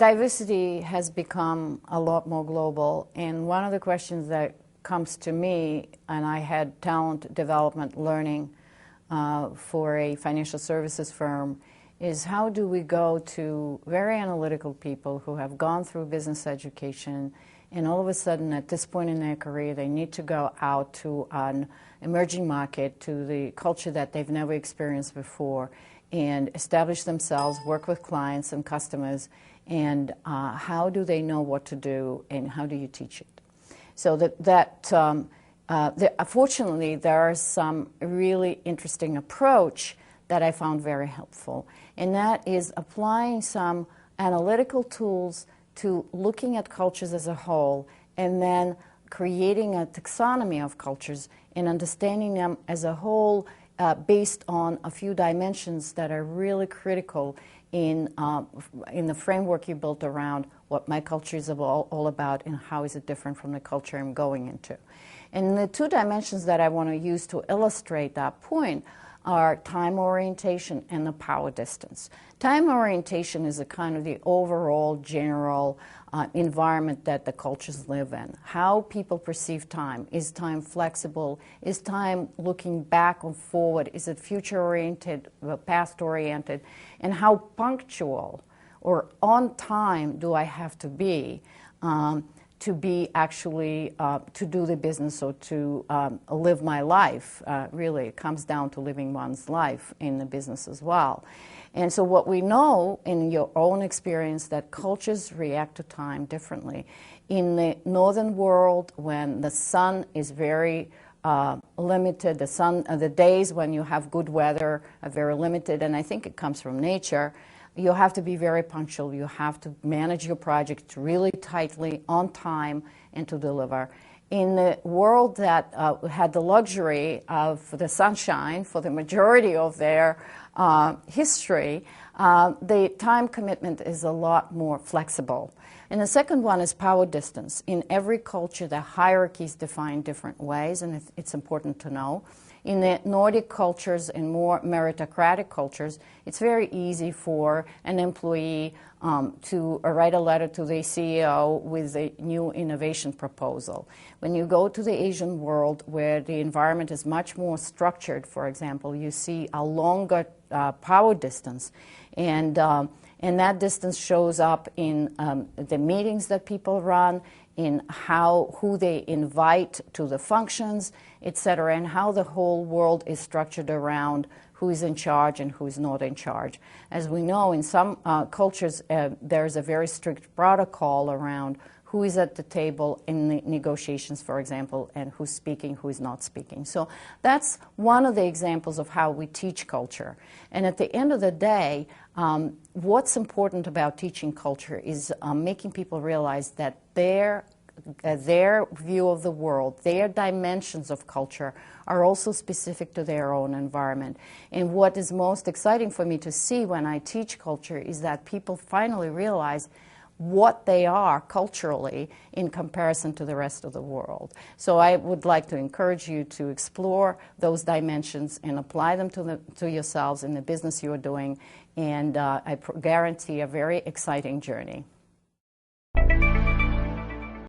diversity has become a lot more global, and one of the questions that comes to me, and I had talent development learning for a financial services firm, is how do we go to very analytical people who have gone through business education, and all of a sudden at this point in their career they need to go out to an emerging market, to the culture that they've never experienced before, and establish themselves, work with clients and customers, and how do they know what to do, and how do you teach it? So fortunately, there are some really interesting approach that I found very helpful, and that is applying some analytical tools to looking at cultures as a whole, and then creating a taxonomy of cultures and understanding them as a whole based on a few dimensions that are really critical in the framework you built around what my culture is all about and how is it different from the culture I'm going into. And the two dimensions that I want to use to illustrate that point are time orientation and the power distance. Time orientation is a kind of the overall general environment that the cultures live in. How people perceive time. Is time flexible? Is time looking back or forward? Is it future-oriented, past-oriented? And how punctual or on time do I have to be actually to do the business or to live my life? Really, it comes down to living one's life in the business as well. And so what we know in your own experience that cultures react to time differently. In the northern world, when the sun is very limited, the days when you have good weather are very limited, and I think it comes from nature. You have to be very punctual. You have to manage your project really tightly, on time, and to deliver. In the world that had the luxury of the sunshine for the majority of their history, the time commitment is a lot more flexible. And the second one is power distance. In every culture, the hierarchy is defined different ways, and it's important to know. In the Nordic cultures and more meritocratic cultures, it's very easy for an employee to write a letter to the CEO with a new innovation proposal. When you go to the Asian world, where the environment is much more structured, for example, you see a longer power distance. And that distance shows up in the meetings that people run, in who they invite to the functions, etc., and how the whole world is structured around who is in charge and who is not in charge. As we know, in some cultures, there's a very strict protocol around who is at the table in the negotiations, for example, and who's speaking, who is not speaking. So that's one of the examples of how we teach culture. And at the end of the day, what's important about teaching culture is making people realize that their view of the world, their dimensions of culture are also specific to their own environment. And what is most exciting for me to see when I teach culture is that people finally realize what they are culturally in comparison to the rest of the world. So I would like to encourage you to explore those dimensions and apply them to yourselves in the business you are doing, and I guarantee a very exciting journey.